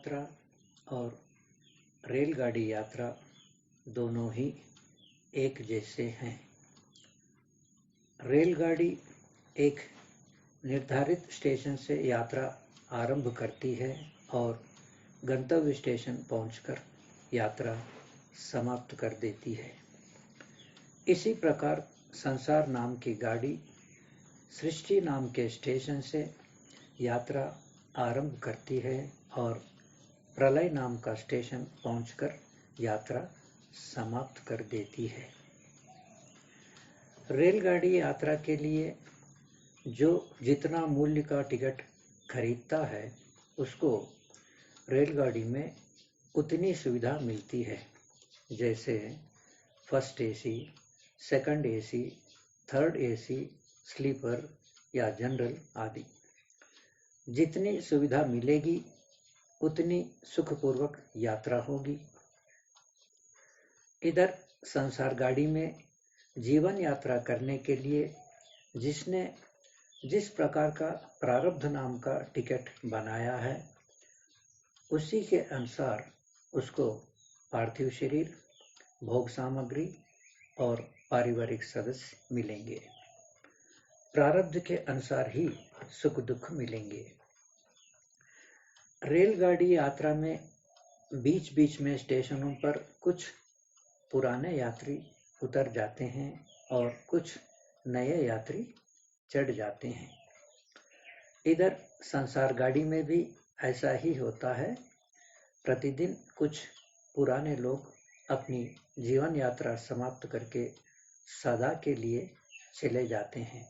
यात्रा और रेलगाड़ी यात्रा दोनों ही एक जैसे हैं। रेलगाड़ी एक निर्धारित स्टेशन से यात्रा आरंभ करती है और गंतव्य स्टेशन पहुंचकर यात्रा समाप्त कर देती है। इसी प्रकार संसार नाम की गाड़ी सृष्टि नाम के स्टेशन से यात्रा आरंभ करती है और प्रलय नाम का स्टेशन पहुंचकर यात्रा समाप्त कर देती है। रेलगाड़ी यात्रा के लिए जो जितना मूल्य का टिकट खरीदता है उसको रेलगाड़ी में उतनी सुविधा मिलती है, जैसे first AC, second AC, third AC, sleeper या जनरल आदि। जितनी सुविधा मिलेगी उतनी सुखपूर्वक यात्रा होगी। इधर संसार गाड़ी में जीवन यात्रा करने के लिए जिसने जिस प्रकार का प्रारब्ध नाम का टिकट बनाया है उसी के अनुसार उसको पार्थिव शरीर, भोग सामग्री और पारिवारिक सदस्य मिलेंगे। प्रारब्ध के अनुसार ही सुख दुख मिलेंगे। रेलगाड़ी यात्रा में बीच बीच में स्टेशनों पर कुछ पुराने यात्री उतर जाते हैं और कुछ नए यात्री चढ़ जाते हैं। इधर संसार गाड़ी में भी ऐसा ही होता है। प्रतिदिन कुछ पुराने लोग अपनी जीवन यात्रा समाप्त करके सदा के लिए चले जाते हैं।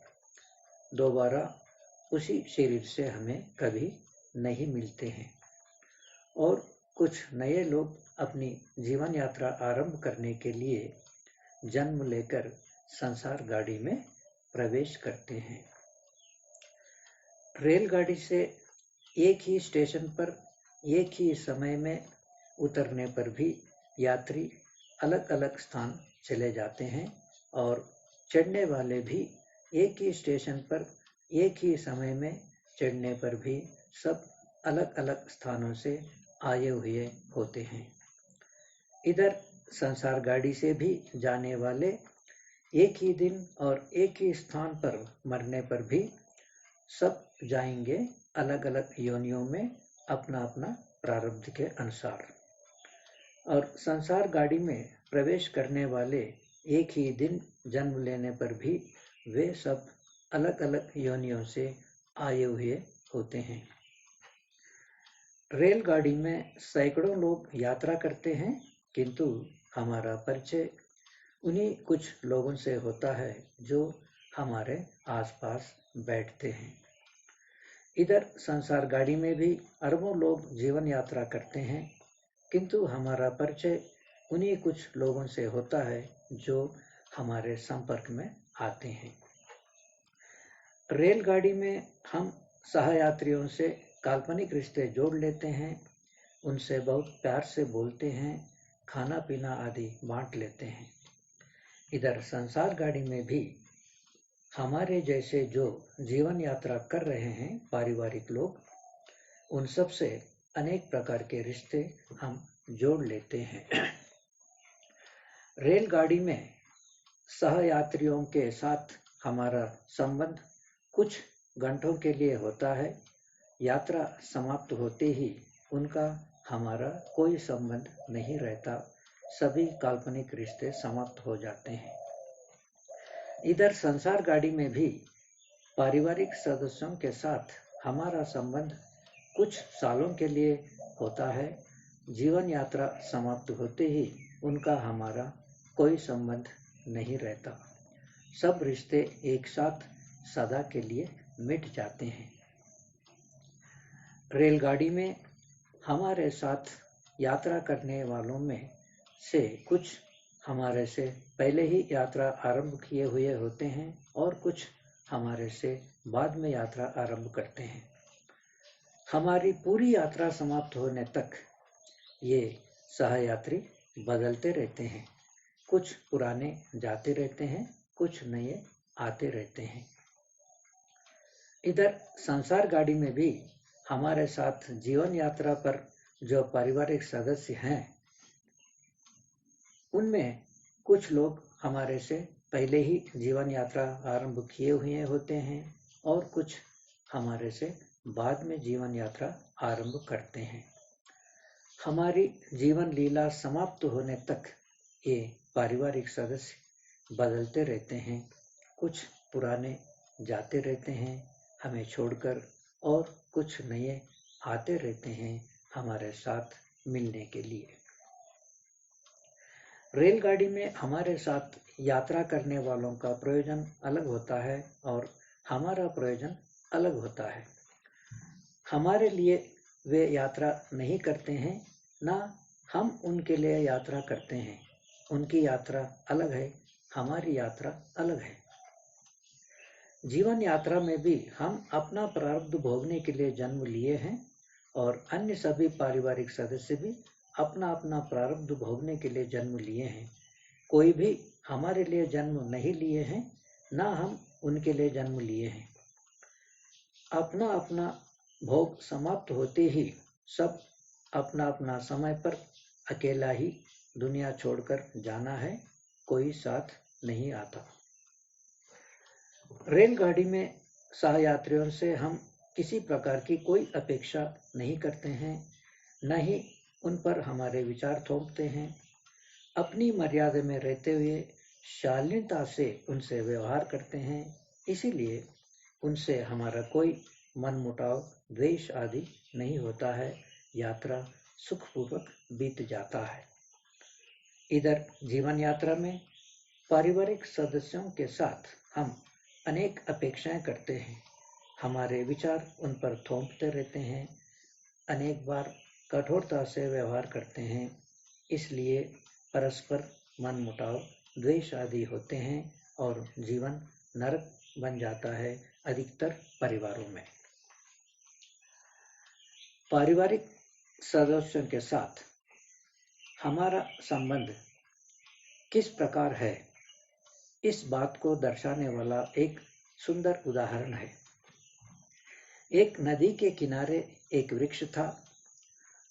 दोबारा उसी शरीर से हमें कभी नहीं मिलते हैं और कुछ नए लोग अपनी जीवन यात्रा आरंभ करने के लिए जन्म लेकर संसार गाड़ी में प्रवेश करते हैं। रेलगाड़ी से एक ही स्टेशन पर एक ही समय में उतरने पर भी यात्री अलग अलग स्थान चले जाते हैं और चढ़ने वाले भी एक ही स्टेशन पर एक ही समय में चढ़ने पर भी सब अलग अलग स्थानों से आए हुए होते हैं। इधर संसार गाड़ी से भी जाने वाले एक ही दिन और एक ही स्थान पर मरने पर भी सब जाएंगे अलग अलग योनियों में अपना अपना प्रारब्ध के अनुसार। और संसार गाड़ी में प्रवेश करने वाले एक ही दिन जन्म लेने पर भी वे सब अलग अलग योनियों से आए हुए होते हैं। रेलगाड़ी में सैकड़ों लोग यात्रा करते हैं, किंतु हमारा परिचय उन्हीं कुछ लोगों से होता है जो हमारे आसपास बैठते हैं। इधर संसार गाड़ी में भी अरबों लोग जीवन यात्रा करते हैं, किंतु हमारा परिचय उन्हीं कुछ लोगों से होता है जो हमारे संपर्क में आते हैं। रेलगाड़ी में हम सहयात्रियों से काल्पनिक रिश्ते जोड़ लेते हैं, उनसे बहुत प्यार से बोलते हैं, खाना पीना आदि बांट लेते हैं। इधर संसार गाड़ी में भी हमारे जैसे जो जीवन यात्रा कर रहे हैं पारिवारिक लोग, उन सब से अनेक प्रकार के रिश्ते हम जोड़ लेते हैं। रेलगाड़ी में सहयात्रियों के साथ हमारा संबंध कुछ घंटों के लिए होता है। यात्रा समाप्त होते ही उनका हमारा कोई संबंध नहीं रहता, सभी काल्पनिक रिश्ते समाप्त हो जाते हैं। इधर संसार गाड़ी में भी पारिवारिक सदस्यों के साथ हमारा संबंध कुछ सालों के लिए होता है। जीवन यात्रा समाप्त होते ही उनका हमारा कोई संबंध नहीं रहता, सब रिश्ते एक साथ सदा के लिए मिट जाते हैं। रेलगाड़ी में हमारे साथ यात्रा करने वालों में से कुछ हमारे से पहले ही यात्रा आरंभ किए हुए होते हैं और कुछ हमारे से बाद में यात्रा आरंभ करते हैं। हमारी पूरी यात्रा समाप्त होने तक ये सहयात्री बदलते रहते हैं, कुछ पुराने जाते रहते हैं, कुछ नए आते रहते हैं। इधर संसार गाड़ी में भी हमारे साथ जीवन यात्रा पर जो पारिवारिक सदस्य हैं उनमें कुछ लोग हमारे से पहले ही जीवन यात्रा आरंभ किए हुए होते हैं और कुछ हमारे से बाद में जीवन यात्रा आरंभ करते हैं। हमारी जीवन लीला समाप्त होने तक ये पारिवारिक सदस्य बदलते रहते हैं। कुछ पुराने जाते रहते हैं हमें छोड़कर और कुछ नए आते रहते हैं हमारे साथ मिलने के लिए। रेलगाड़ी में हमारे साथ यात्रा करने वालों का प्रयोजन अलग होता है और हमारा प्रयोजन अलग होता है। हमारे लिए वे यात्रा नहीं करते हैं, ना हम उनके लिए यात्रा करते हैं। उनकी यात्रा अलग है, हमारी यात्रा अलग है। जीवन यात्रा में भी हम अपना प्रारब्ध भोगने के लिए जन्म लिए हैं और अन्य सभी पारिवारिक सदस्य भी अपना अपना प्रारब्ध भोगने के लिए जन्म लिए हैं। कोई भी हमारे लिए जन्म नहीं लिए हैं, ना हम उनके लिए जन्म लिए हैं। अपना अपना भोग समाप्त होते ही सब अपना अपना समय पर अकेला ही दुनिया छोड़कर जाना है, कोई साथ नहीं आता। रेलगाड़ी में सहयात्रियों से हम किसी प्रकार की कोई अपेक्षा नहीं करते हैं, न ही उन पर हमारे विचार थोपते हैं। अपनी मर्यादा में रहते हुए शालीनता से उनसे व्यवहार करते हैं। इसीलिए उनसे हमारा कोई मनमुटाव, द्वेष आदि नहीं होता है। यात्रा सुखपूर्वक बीत जाता है। इधर जीवन यात्रा में पारिवारिक सदस्यों के साथ हम अनेक अपेक्षाएं करते हैं। हमारे विचार उन पर थोपते रहते हैं, अनेक बार कठोरता से व्यवहार करते हैं। इसलिए परस्पर मनमुटाव, द्वेष आदि होते हैं और जीवन नरक बन जाता है अधिकतर परिवारों में। पारिवारिक सदस्यों के साथ हमारा संबंध किस प्रकार है, इस बात को दर्शाने वाला एक सुंदर उदाहरण है। एक नदी के किनारे एक वृक्ष था।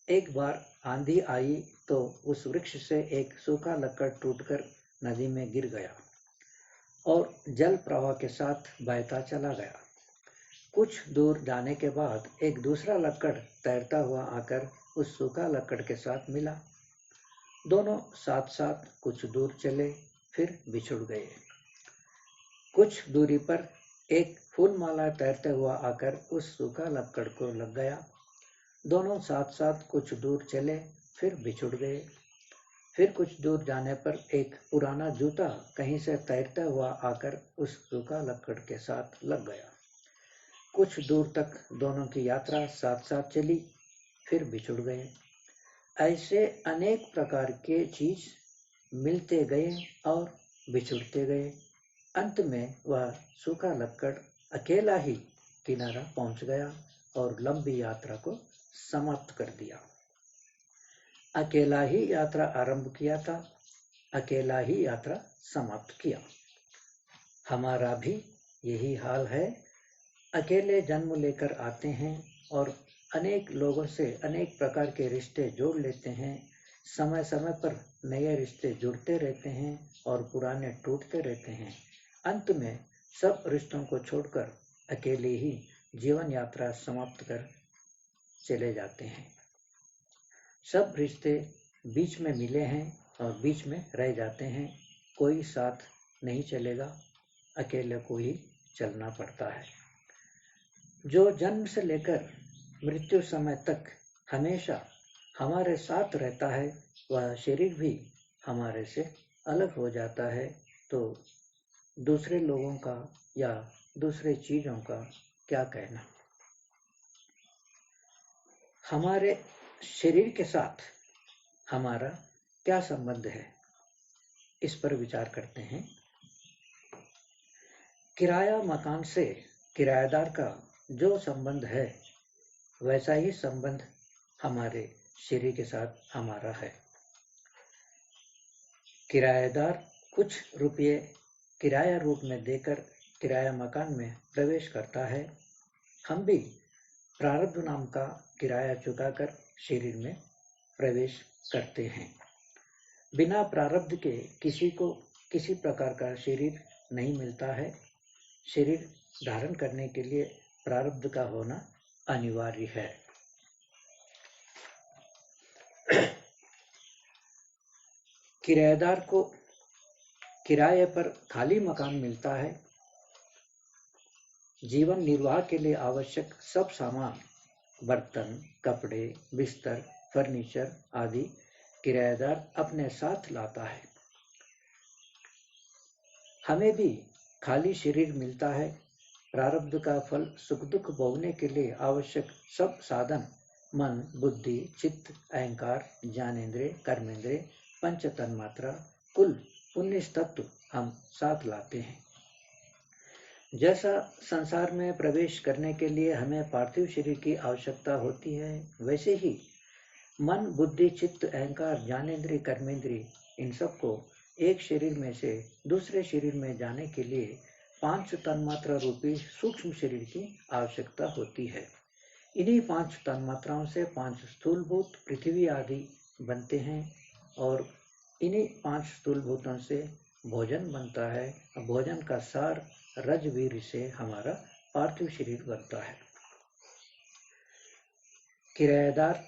एक बार आंधी आई तो उस वृक्ष से एक सूखा लकड़ टूटकर नदी में गिर गया और जल प्रवाह के साथ बहता चला गया। कुछ दूर जाने के बाद एक दूसरा लकड़ तैरता हुआ आकर उस सूखा लकड़ के साथ मिला। दोनों साथ साथ कुछ दूर चले, फिर बिछुड़ गए। कुछ दूरी पर एक फूलमाला तैरते हुआ आकर उस सूखा लकड़ को लग गया। दोनों साथ साथ कुछ दूर चले, फिर बिछुड़ गए। फिर कुछ दूर जाने पर एक पुराना जूता कहीं से तैरता हुआ आकर उस सूखा लकड़ के साथ लग गया। कुछ दूर तक दोनों की यात्रा साथ साथ चली, फिर बिछुड़ गए। ऐसे अनेक प्रकार के चीज मिलते गए और बिछुड़ते गए। अंत में वह सूखा लकड़ अकेला ही किनारा पहुंच गया और लंबी यात्रा को समाप्त कर दिया। अकेला ही यात्रा आरंभ किया था, अकेला ही यात्रा समाप्त किया। हमारा भी यही हाल है। अकेले जन्म लेकर आते हैं और अनेक लोगों से अनेक प्रकार के रिश्ते जोड़ लेते हैं। समय समय पर नए रिश्ते जुड़ते रहते हैं और पुराने टूटते रहते हैं। अंत में सब रिश्तों को छोड़कर अकेले ही जीवन यात्रा समाप्त कर चले जाते हैं। सब रिश्ते बीच में मिले हैं और बीच में रह जाते हैं। कोई साथ नहीं चलेगा, अकेले को ही चलना पड़ता है। जो जन्म से लेकर मृत्यु समय तक हमेशा हमारे साथ रहता है, वह शरीर भी हमारे से अलग हो जाता है तो दूसरे लोगों का या दूसरे चीजों का क्या कहना। हमारे शरीर के साथ हमारा क्या संबंध है, इस पर विचार करते हैं। किराया मकान से किराएदार का जो संबंध है, वैसा ही संबंध हमारे शरीर के साथ हमारा है। किराएदार कुछ रुपये किराया रूप में देकर किराया मकान में प्रवेश करता है। हम भी प्रारब्ध नाम का किराया चुकाकर शरीर में प्रवेश करते हैं। बिना प्रारब्ध के किसी को किसी प्रकार का शरीर नहीं मिलता है। शरीर धारण करने के लिए प्रारब्ध का होना अनिवार्य है। किराएदार को किराए पर खाली मकान मिलता है। जीवन निर्वाह के लिए आवश्यक सब सामान, बर्तन, कपड़े, बिस्तर, फर्नीचर आदि किराएदार अपने साथ लाता है। हमें भी खाली शरीर मिलता है। प्रारब्ध का फल सुख दुख भोगने के लिए आवश्यक सब साधन, मन, बुद्धि, चित्त, अहंकार, ज्ञानेंद्रिय, कर्मेंद्रिय, पंच तन्मात्रा, कुल 19 तत्व हम साथ लाते हैं। जैसा संसार में प्रवेश करने के लिए हमें पार्थिव शरीर की आवश्यकता होती है, वैसे ही मन, बुद्धि, चित्त, अहंकार, ज्ञानेंद्रिय, कर्मेंद्रिय इन सबको एक शरीर में से दूसरे शरीर में जाने के लिए 5 तन्मात्रा रूपी सूक्ष्म शरीर की आवश्यकता होती है। इन्हीं 5 तन्मात्राओं से 5 स्थूलभूत पृथ्वी आदि बनते हैं और इन्हीं 5 स्थूलभूतों से भोजन बनता है। भोजन का सार रजवीर से हमारा पार्थिव शरीर बनता है। किराएदार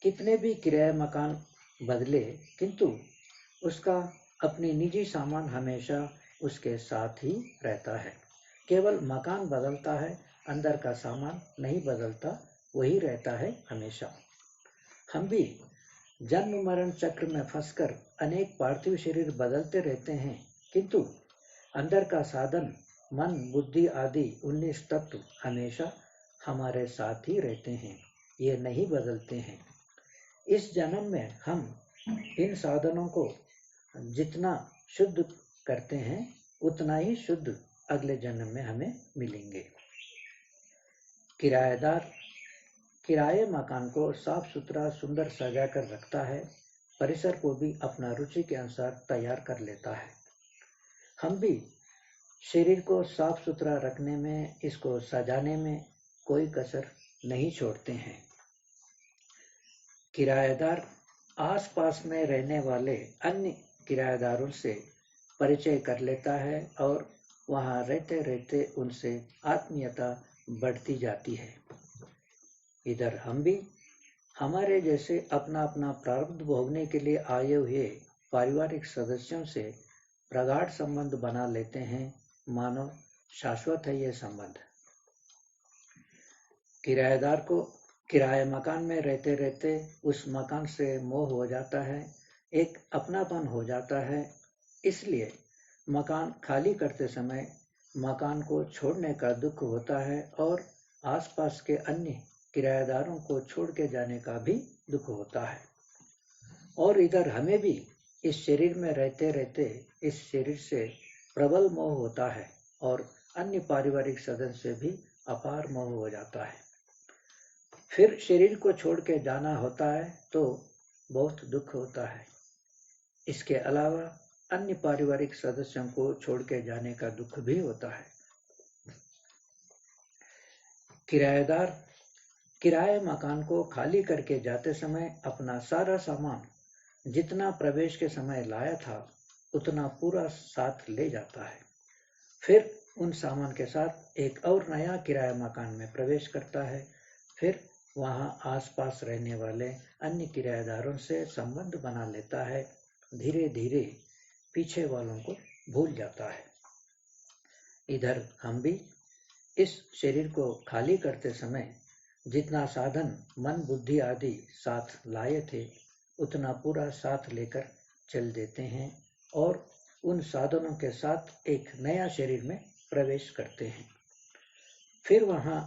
कितने भी किराया मकान बदले, किंतु उसका अपनी निजी सामान हमेशा उसके साथ ही रहता है। केवल मकान बदलता है, अंदर का सामान नहीं बदलता, वही रहता है हमेशा। हम भी जन्म मरण चक्र में फंसकर अनेक पार्थिव शरीर बदलते रहते हैं, किंतु अंदर का साधन, मन, बुद्धि आदि 19 तत्व हमेशा हमारे साथ ही रहते हैं, ये नहीं बदलते हैं। इस जन्म में हम इन साधनों को जितना शुद्ध करते हैं उतना ही शुद्ध अगले जन्म में हमें मिलेंगे। किराएदार किराए मकान को साफ सुथरा सुंदर सजा कर रखता है। परिसर को भी अपना रुचि के अनुसार तैयार कर लेता है। हम भी शरीर को साफ सुथरा रखने में, इसको सजाने में कोई कसर नहीं छोड़ते हैं। किराएदार आसपास में रहने वाले अन्य किराएदारों से परिचय कर लेता है और वहां रहते रहते उनसे आत्मीयता बढ़ती जाती है। इधर हम भी हमारे जैसे अपना अपना प्रारब्ध भोगने के लिए आए हुए पारिवारिक सदस्यों से प्रगाढ़ संबंध बना लेते हैं, मानो शाश्वत है ये संबंध। किराएदार को किराए मकान में रहते रहते उस मकान से मोह हो जाता है, एक अपनापन हो जाता है। इसलिए मकान खाली करते समय मकान को छोड़ने का दुख होता है और आसपास के अन्य किराएदारों को छोड़ के जाने का भी दुख होता है। और इधर हमें भी इस शरीर में रहते रहते इस शरीर से प्रबल मोह होता है और अन्य पारिवारिक सदस्य से भी अपार मोह हो जाता है। फिर शरीर को छोड़ के जाना होता है तो बहुत दुख होता है। इसके अलावा अन्य पारिवारिक सदस्यों को छोड़ के जाने का दुख भी होता है। किराएदार किराए मकान को खाली करके जाते समय अपना सारा सामान जितना प्रवेश के समय लाया था उतना पूरा साथ ले जाता है। फिर उन सामान के साथ एक और नया किराया मकान में प्रवेश करता है। फिर वहां आसपास रहने वाले अन्य किराएदारों से संबंध बना लेता है। धीरे धीरे पीछे वालों को भूल जाता है। इधर हम भी इस शरीर को खाली करते समय जितना साधन, मन, बुद्धि आदि साथ लाए थे उतना पूरा साथ लेकर चल देते हैं और उन साधनों के साथ एक नया शरीर में प्रवेश करते हैं। फिर वहां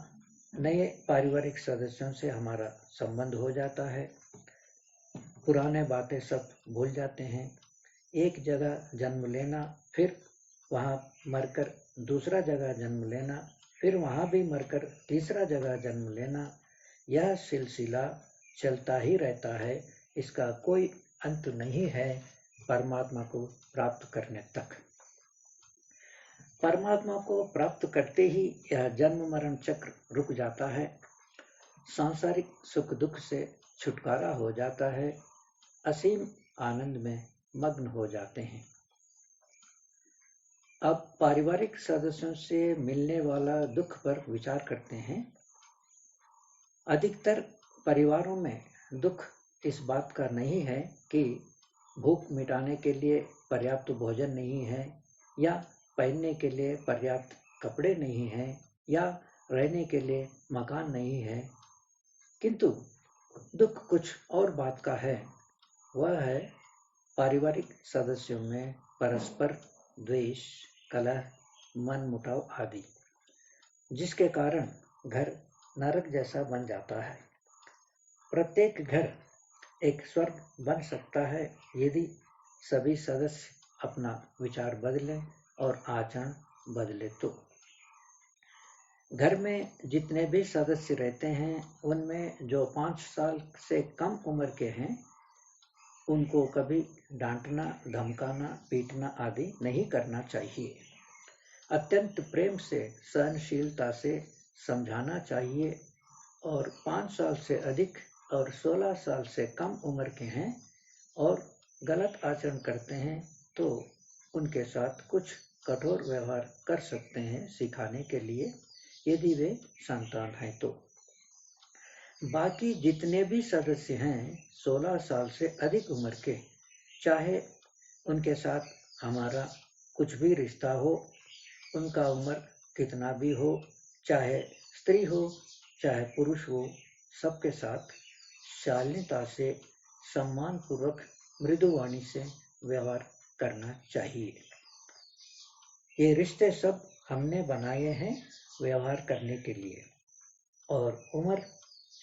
नए पारिवारिक सदस्यों से हमारा संबंध हो जाता है। पुराने बातें सब भूल जाते हैं। एक जगह जन्म लेना, फिर वहां मरकर दूसरा जगह जन्म लेना, फिर वहां भी मरकर तीसरा जगह जन्म लेना, यह सिलसिला चलता ही रहता है। इसका कोई अंत नहीं है परमात्मा को प्राप्त करने तक। परमात्मा को प्राप्त करते ही यह जन्म मरण चक्र रुक जाता है। सांसारिक सुख दुख से छुटकारा हो जाता है, असीम आनंद में मग्न हो जाते हैं। अब पारिवारिक सदस्यों से मिलने वाला दुख पर विचार करते हैं। अधिकतर परिवारों में दुख इस बात का नहीं है कि भूख मिटाने के लिए पर्याप्त भोजन नहीं है, या पहनने के लिए पर्याप्त कपड़े नहीं हैं, या रहने के लिए मकान नहीं है, किंतु दुख कुछ और बात का है। वह है पारिवारिक सदस्यों में परस्पर द्वेष, कलह, मनमुटाव आदि, जिसके कारण घर नरक जैसा बन जाता है। प्रत्येक घर एक स्वर्ग बन सकता है यदि सभी सदस्य अपना विचार बदलें और आचरण बदले तो। घर में जितने भी सदस्य रहते हैं, उनमें जो 5 साल से कम उम्र के हैं, उनको कभी डांटना, धमकाना, पीटना आदि नहीं करना चाहिए। अत्यंत प्रेम से, सहनशीलता से समझाना चाहिए। और 5 साल से अधिक और 16 साल से कम उम्र के हैं और गलत आचरण करते हैं तो उनके साथ कुछ कठोर व्यवहार कर सकते हैं सिखाने के लिए, यदि वे संतान हैं तो। बाकी जितने भी सदस्य हैं 16 साल से अधिक उम्र के, चाहे उनके साथ हमारा कुछ भी रिश्ता हो, उनका उम्र कितना भी हो, चाहे स्त्री हो चाहे पुरुष हो, सबके साथ शालीनता से, सम्मान पूर्वक, मृदुवाणी से व्यवहार करना चाहिए। ये रिश्ते सब हमने बनाए हैं व्यवहार करने के लिए, और उम्र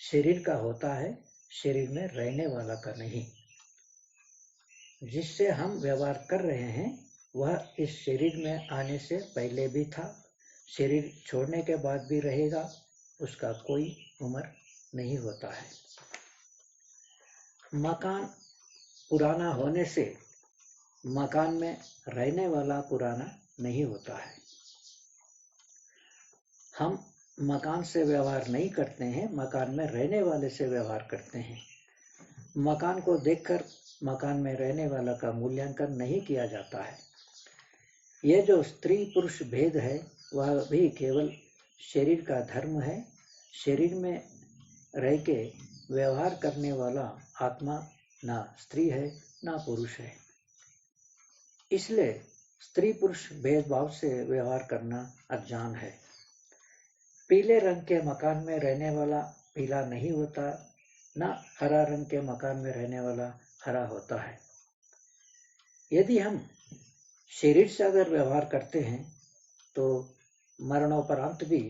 शरीर का होता है, शरीर में रहने वाला का नहीं। जिससे हम व्यवहार कर रहे हैं वह इस शरीर में आने से पहले भी था, शरीर छोड़ने के बाद भी रहेगा, उसका कोई उम्र नहीं होता है। मकान पुराना होने से मकान में रहने वाला पुराना नहीं होता है। हम मकान से व्यवहार नहीं करते हैं, मकान में रहने वाले से व्यवहार करते हैं। मकान को देखकर मकान में रहने वाला का मूल्यांकन नहीं किया जाता है। ये जो स्त्री पुरुष भेद है वह भी केवल शरीर का धर्म है। शरीर में रह के व्यवहार करने वाला आत्मा ना स्त्री है ना पुरुष है। इसलिए स्त्री पुरुष भेदभाव से व्यवहार करना अज्ञान है। पीले रंग के मकान में रहने वाला पीला नहीं होता, ना हरा रंग के मकान में रहने वाला हरा होता है। यदि हम शरीर से अगर व्यवहार करते हैं तो मरणोपरांत भी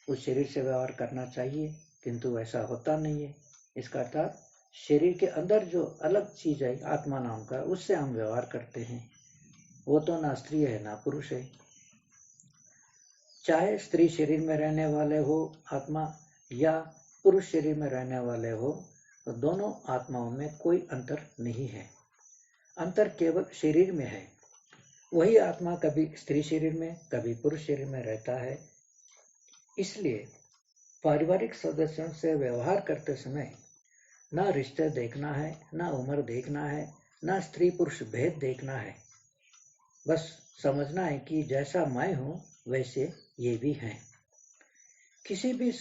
उस शरीर से व्यवहार करना चाहिए, किंतु ऐसा होता नहीं है। इसका अर्थात शरीर के अंदर जो अलग चीज है आत्मा नाम का, उससे हम व्यवहार करते हैं। वो तो ना स्त्री है ना पुरुष है। चाहे स्त्री शरीर में रहने वाले हो आत्मा, या पुरुष शरीर में रहने वाले हो, तो दोनों आत्माओं में कोई अंतर नहीं है। अंतर केवल शरीर में है। वही आत्मा कभी स्त्री शरीर में कभी पुरुष शरीर में रहता है। इसलिए पारिवारिक सदस्यों से व्यवहार करते समय ना रिश्ते देखना है, ना उम्र देखना है, ना स्त्री पुरुष भेद देखना है। बस समझना है कि जैसा मैं हूं वैसे ये भी हैं। किसी भी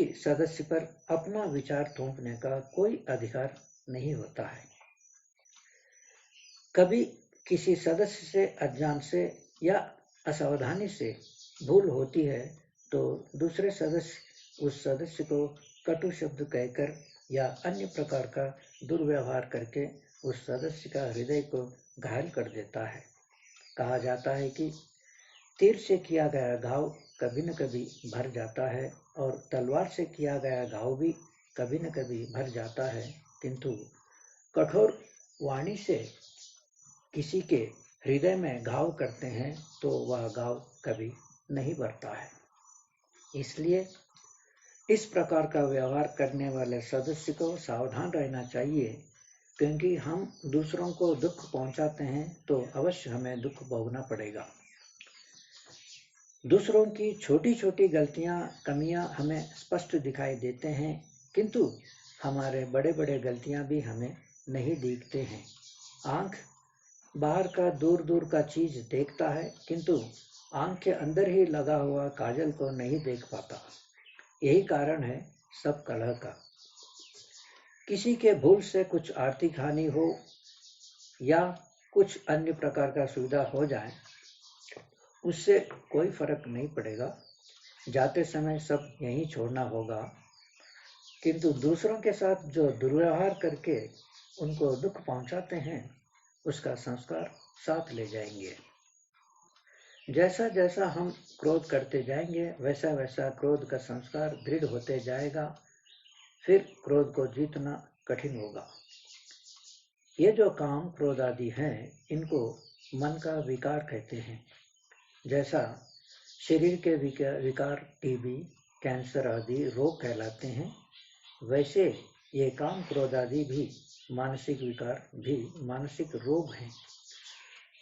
सदस्य पर अपना विचार थोपने का कोई अधिकार नहीं होता है। कभी किसी सदस्य से अज्ञान से या असावधानी से भूल होती है तो दूसरे सदस्य उस सदस्य को कटु शब्द कहकर या अन्य प्रकार का दुर्व्यवहार करके उस सदस्य का हृदय को घायल कर देता है। कहा जाता है कि तीर से किया गया घाव कभी न कभी भर जाता है, और तलवार से किया गया घाव भी कभी न कभी भर जाता है, किंतु कठोर वाणी से किसी के हृदय में घाव करते हैं तो वह घाव कभी नहीं भरता है। इसलिए इस प्रकार का व्यवहार करने वाले सदस्य को सावधान रहना चाहिए, क्योंकि हम दूसरों को दुख पहुंचाते हैं तो अवश्य हमें दुख भोगना पड़ेगा। दूसरों की छोटी छोटी गलतियां, कमियां हमें स्पष्ट दिखाई देते हैं, किंतु हमारे बड़े बड़े गलतियां भी हमें नहीं दिखते हैं। आंख बाहर का दूर दूर का चीज देखता है, किंतु आंख के अंदर ही लगा हुआ काजल को नहीं देख पाता। यही कारण है सब कलह का। किसी के भूल से कुछ आर्थिक हानि हो या कुछ अन्य प्रकार का सुविधा हो जाए, उससे कोई फर्क नहीं पड़ेगा, जाते समय सब यहीं छोड़ना होगा। किंतु दूसरों के साथ जो दुर्व्यवहार करके उनको दुख पहुंचाते हैं, उसका संस्कार साथ ले जाएंगे। जैसा जैसा हम क्रोध करते जाएंगे, वैसा वैसा क्रोध का संस्कार दृढ़ होते जाएगा। फिर क्रोध को जीतना कठिन होगा। ये जो काम क्रोध आदि हैं, इनको मन का विकार कहते हैं। जैसा शरीर के विकार टीबी, कैंसर आदि रोग कहलाते हैं, वैसे ये काम क्रोध आदि भी मानसिक विकार भी मानसिक रोग हैं।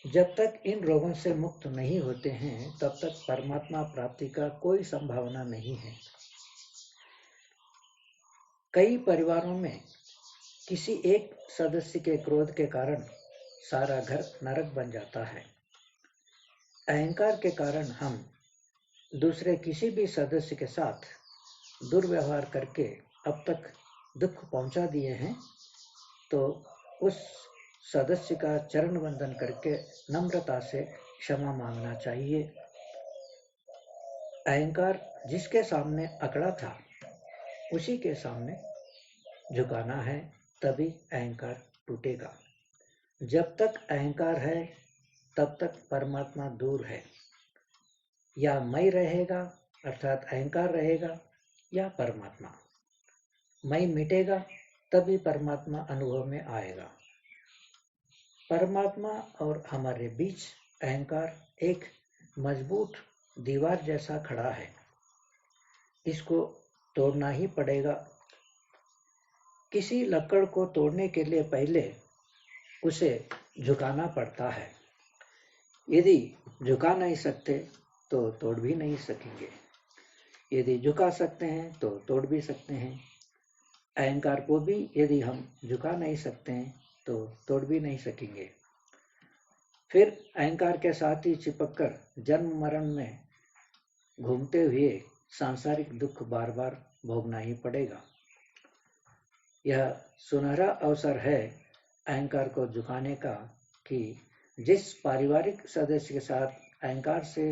जब तक इन रोगों से मुक्त नहीं होते हैं, तब तक परमात्मा प्राप्ति का कोई संभावना नहीं है। कई परिवारों में किसी एक सदस्य के क्रोध के कारण सारा घर नरक बन जाता है। अहंकार के कारण हम दूसरे किसी भी सदस्य के साथ दुर्व्यवहार करके अब तक दुख पहुंचा दिए हैं, तो उस सदस्य का चरण वंदन करके नम्रता से क्षमा मांगना चाहिए। अहंकार जिसके सामने अकड़ा था, उसी के सामने झुकाना है, तभी अहंकार टूटेगा। जब तक अहंकार है, तब तक परमात्मा दूर है। या मैं रहेगा, अर्थात अहंकार रहेगा, या परमात्मा। मैं मिटेगा, तभी परमात्मा अनुभव में आएगा। परमात्मा और हमारे बीच अहंकार एक मजबूत दीवार जैसा खड़ा है। इसको तोड़ना ही पड़ेगा। किसी लकड़ को तोड़ने के लिए पहले उसे झुकाना पड़ता है। यदि झुका नहीं सकते तो तोड़ भी नहीं सकेंगे। यदि झुका सकते हैं तो तोड़ भी सकते हैं। अहंकार को भी यदि हम झुका नहीं सकते हैं तो तोड़ भी नहीं सकेंगे। फिर अहंकार के साथ ही चिपककर जन्म मरण में घूमते हुए सांसारिक दुख बार बार भोगना ही पड़ेगा। यह सुनहरा अवसर है अहंकार को झुकाने का कि जिस पारिवारिक सदस्य के साथ अहंकार से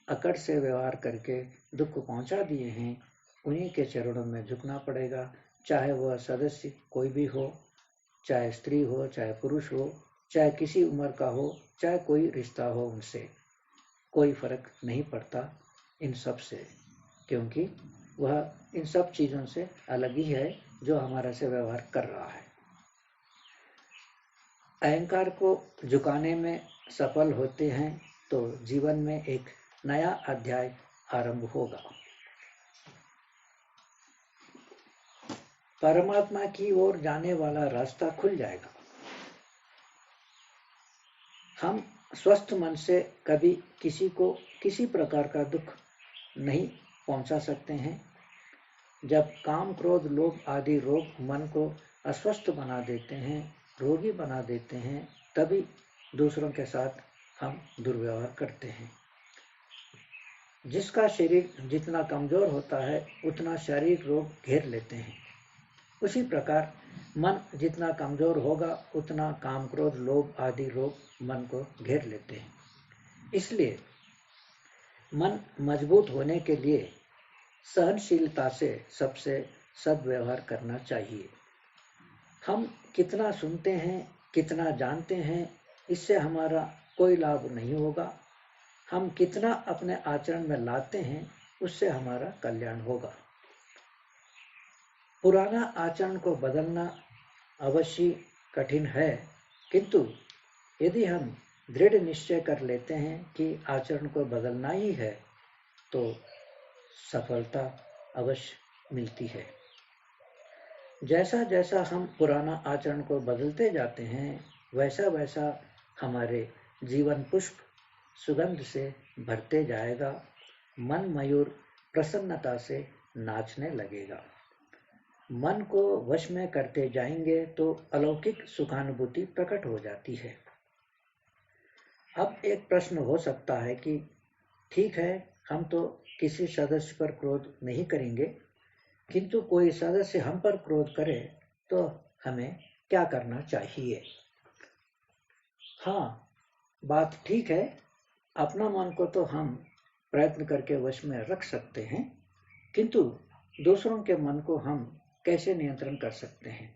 अकड़ से व्यवहार करके दुख पहुंचा दिए हैं, उन्हीं के चरणों में झुकना पड़ेगा। चाहे वह सदस्य कोई भी हो, चाहे स्त्री हो, चाहे पुरुष हो, चाहे किसी उम्र का हो, चाहे कोई रिश्ता हो, उनसे कोई फर्क नहीं पड़ता इन सब से, क्योंकि वह इन सब चीजों से अलग ही है जो हमारा से व्यवहार कर रहा है। अहंकार को झुकाने में सफल होते हैं तो जीवन में एक नया अध्याय आरंभ होगा। परमात्मा की ओर जाने वाला रास्ता खुल जाएगा। हम स्वस्थ मन से कभी किसी को किसी प्रकार का दुख नहीं पहुंचा सकते हैं। जब काम, क्रोध, लोभ आदि रोग मन को अस्वस्थ बना देते हैं, रोगी बना देते हैं, तभी दूसरों के साथ हम दुर्व्यवहार करते हैं। जिसका शरीर जितना कमजोर होता है, उतना शारीरिक रोग घेर लेते हैं। उसी प्रकार मन जितना कमजोर होगा, उतना काम, क्रोध, लोभ आदि रोग मन को घेर लेते हैं। इसलिए मन मजबूत होने के लिए सहनशीलता से सबसे सद्व्यवहार करना चाहिए। हम कितना सुनते हैं, कितना जानते हैं, इससे हमारा कोई लाभ नहीं होगा। हम कितना अपने आचरण में लाते हैं, उससे हमारा कल्याण होगा। पुराना आचरण को बदलना अवश्य कठिन है, किंतु यदि हम दृढ़ निश्चय कर लेते हैं कि आचरण को बदलना ही है, तो सफलता अवश्य मिलती है। जैसा जैसा हम पुराना आचरण को बदलते जाते हैं, वैसा वैसा हमारे जीवन पुष्प सुगंध से भरते जाएगा। मन मयूर प्रसन्नता से नाचने लगेगा। मन को वश में करते जाएंगे तो अलौकिक सुखानुभूति प्रकट हो जाती है। अब एक प्रश्न हो सकता है कि ठीक है, हम तो किसी सदस्य पर क्रोध नहीं करेंगे, किंतु कोई सदस्य हम पर क्रोध करे तो हमें क्या करना चाहिए? हाँ, बात ठीक है। अपना मन को तो हम प्रयत्न करके वश में रख सकते हैं, किंतु दूसरों के मन को हम कैसे नियंत्रण कर सकते हैं?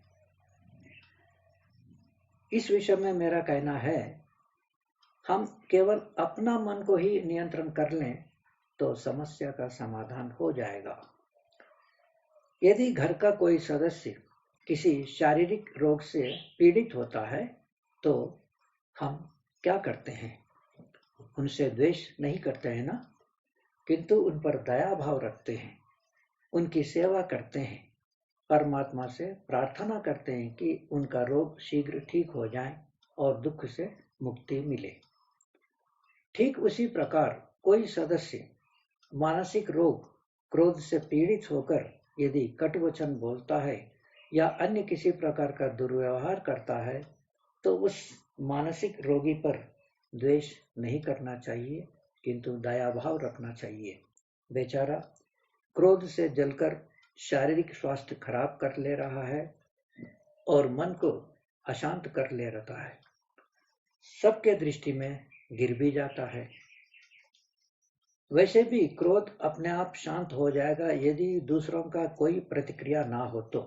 इस विषय में मेरा कहना है, हम केवल अपना मन को ही नियंत्रण कर लें तो समस्या का समाधान हो जाएगा। यदि घर का कोई सदस्य किसी शारीरिक रोग से पीड़ित होता है तो हम क्या करते हैं? उनसे द्वेष नहीं करते हैं ना, किंतु उन पर दया भाव रखते हैं, उनकी सेवा करते हैं, परमात्मा से प्रार्थना करते हैं कि उनका रोग शीघ्र ठीक हो जाए और दुख से मुक्ति मिले। ठीक उसी प्रकार कोई सदस्य मानसिक रोग, क्रोध से पीड़ित होकर यदि कटु वचन बोलता है या अन्य किसी प्रकार का दुर्व्यवहार करता है तो उस मानसिक रोगी पर द्वेष नहीं करना चाहिए, किंतु दया भाव रखना चाहिए। बेचारा क्रोध से जलकर शारीरिक स्वास्थ्य खराब कर ले रहा है और मन को अशांत कर ले रहता है, सबके दृष्टि में गिर भी जाता है। वैसे भी क्रोध अपने आप शांत हो जाएगा यदि दूसरों का कोई प्रतिक्रिया ना हो तो।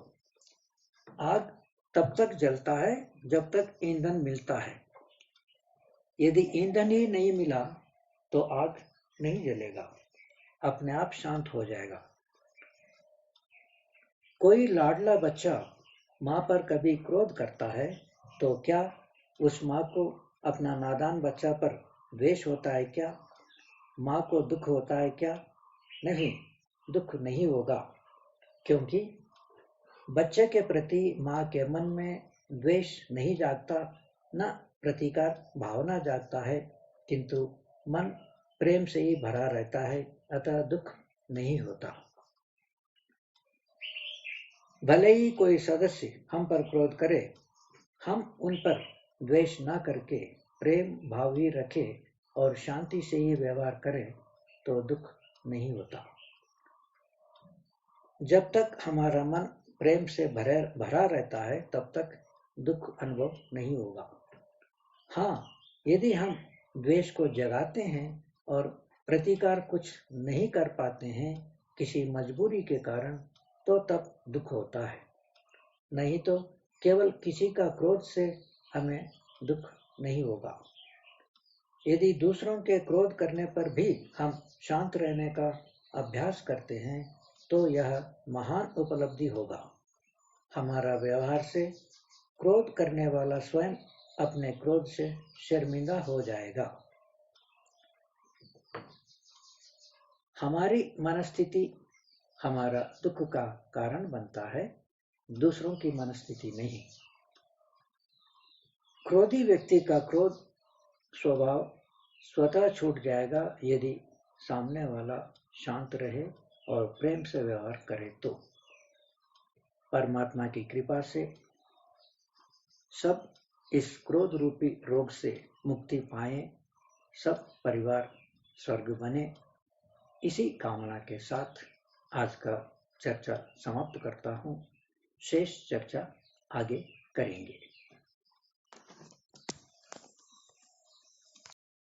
आग तब तक जलता है जब तक ईंधन मिलता है। यदि ईंधन ही नहीं मिला तो आग नहीं जलेगा, अपने आप शांत हो जाएगा। कोई लाडला बच्चा माँ पर कभी क्रोध करता है तो क्या उस माँ को अपना नादान बच्चा पर द्वेष होता है क्या? माँ को दुख होता है क्या? नहीं, दुख नहीं होगा, क्योंकि बच्चे के प्रति माँ के मन में द्वेष नहीं जागता, न प्रतिकार भावना जागता है, किंतु मन प्रेम से ही भरा रहता है, अतः दुख नहीं होता। भले ही कोई सदस्य हम पर क्रोध करे, हम उन पर द्वेष न करके प्रेम भाव ही रखें और शांति से ही व्यवहार करें तो दुख नहीं होता। जब तक हमारा मन प्रेम से भरा रहता है तब तक दुख अनुभव नहीं होगा। हाँ, यदि हम द्वेष को जगाते हैं और प्रतिकार कुछ नहीं कर पाते हैं किसी मजबूरी के कारण, तो तब दुख होता है। नहीं तो केवल किसी का क्रोध से हमें दुख नहीं होगा। यदि दूसरों के क्रोध करने पर भी हम शांत रहने का अभ्यास करते हैं तो यह महान उपलब्धि होगा। हमारा व्यवहार से क्रोध करने वाला स्वयं अपने क्रोध से शर्मिंदा हो जाएगा। हमारी मनस्थिति हमारा दुख का कारण बनता है, दूसरों की मनस्थिति नहीं। क्रोधी व्यक्ति का क्रोध स्वभाव स्वतः छूट जाएगा यदि सामने वाला शांत रहे और प्रेम से व्यवहार करे तो। परमात्मा की कृपा से सब इस क्रोध रूपी रोग से मुक्ति पाएं, सब परिवार स्वर्ग बने, इसी कामना के साथ आज का चर्चा समाप्त करता हूं। शेष चर्चा आगे करेंगे।